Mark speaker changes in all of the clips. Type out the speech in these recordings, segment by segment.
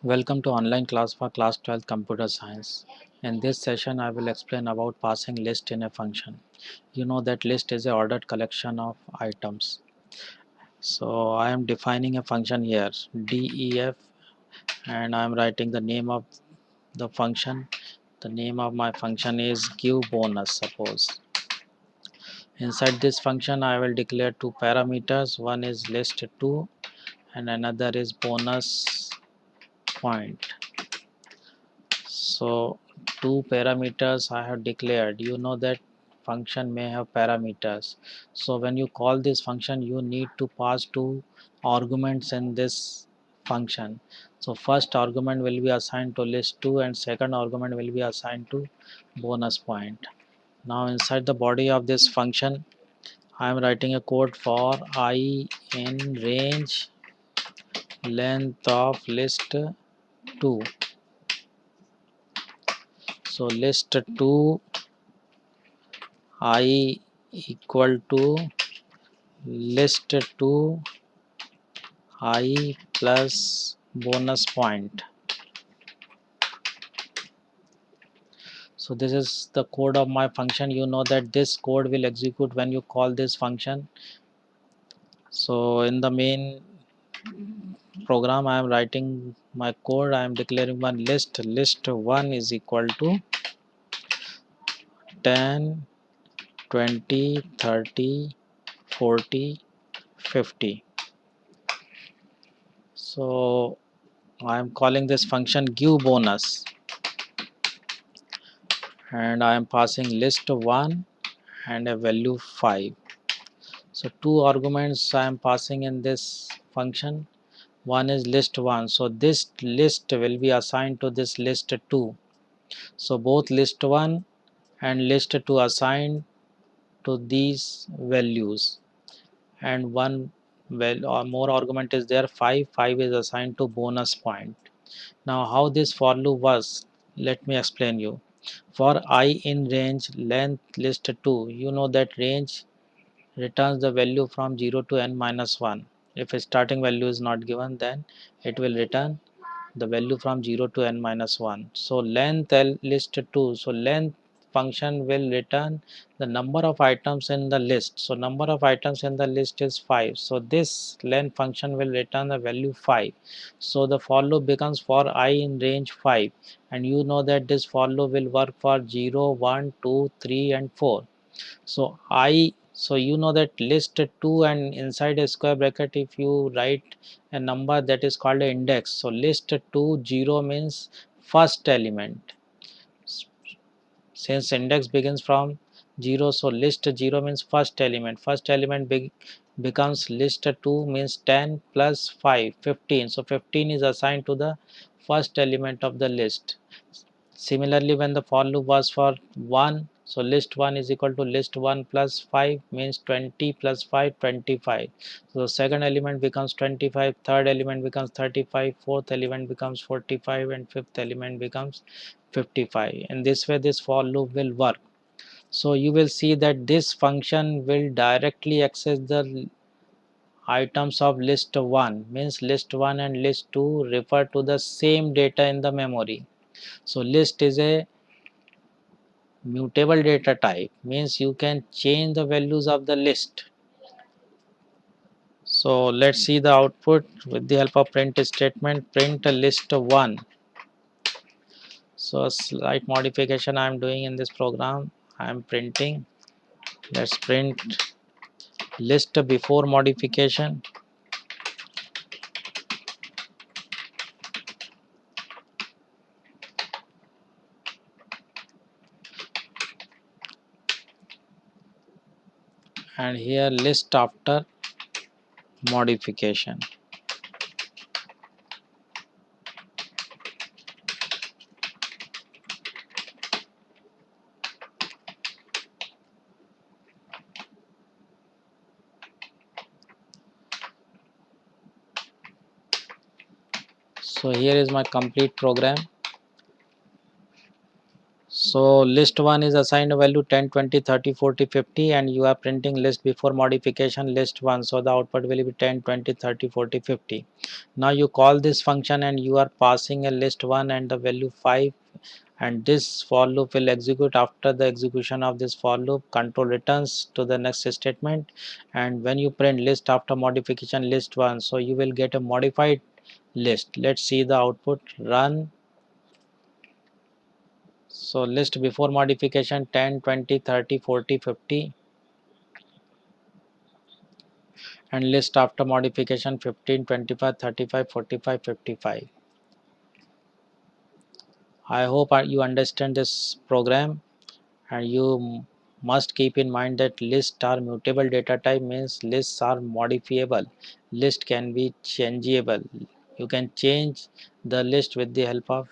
Speaker 1: Welcome to online class for class 12 computer science. In this session I will explain about passing list in a function. You know that list is a ordered collection of items. So I am defining a function here def and I am writing the name of the function. The name of my function is give bonus suppose. Inside this function I will declare two parameters. One is list2 and another is bonus point. So two parameters I have declared. You know that function may have parameters. So when you call this function you need to pass two arguments in this function. So first argument will be assigned to list2 and second argument will be assigned to bonus point. Now inside the body of this function I am writing a code for I in range length of list2. So list2 I equal to list2 I plus bonus point. So this is the code of my function. You know that this code will execute when you call this function. So in the main program I am writing my code. I am declaring one list1 is equal to 10 20 30 40 50. So I am calling this function give bonus and I am passing list1 and a value 5. So two arguments I am passing in this function. One is list1. So this list will be assigned to this list2. So both list1 and list2 assigned to these values and one well or more argument is there 5 is assigned to bonus point. Now how this for loop was, let me explain you. For I in range length list2, you know that range returns the value from 0 to n minus 1. If a starting value is not given, then it will return the value from 0 to n minus 1. So length list2, so length function will return the number of items in the list. So number of items in the list is 5. So this length function will return the value 5. So the for loop becomes for I in range 5, and you know that this for loop will work for 0 1 2 3 and 4. So so you know that list2 and inside a square bracket if you write a number that is called an index. So list2 0 means first element. Since index begins from 0, so list0 means first element. First element becomes list2 means 10 plus 5 15. So 15 is assigned to the first element of the list. Similarly, when the for loop was for 1, so list1 is equal to list1 plus 5 means 20 plus 5 25. So second element becomes 25, third element becomes 35, fourth element becomes 45 and fifth element becomes 55. In this way this for loop will work. So you will see that this function will directly access the items of list 1, means list 1 and list 2 refer to the same data in the memory. So list is a mutable data type, means you can change the values of the list. So let's see the output with the help of print statement. Print list1. So a slight modification I am doing in this program. I am printing, let's print list before modification. And here list after modification. So here is my complete program. So list 1 is assigned a value 10, 20, 30, 40, 50, and you are printing list before modification list 1. So the output will be 10, 20, 30, 40, 50. Now you call this function and you are passing a list 1 and the value 5, and this for loop will execute. After the execution of this for loop, control returns to the next statement, and when you print list after modification list 1, so you will get a modified list. Let's see the output. Run. So list before modification 10, 20, 30, 40, 50, and list after modification 15, 25, 35, 45, 55. I hope you understand this program, and you must keep in mind that lists are mutable data type, means lists are modifiable. List can be changeable. You can change the list with the help of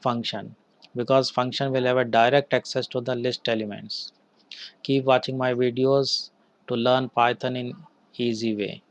Speaker 1: function, because function will have a direct access to the list elements. Keep watching my videos to learn Python in easy way.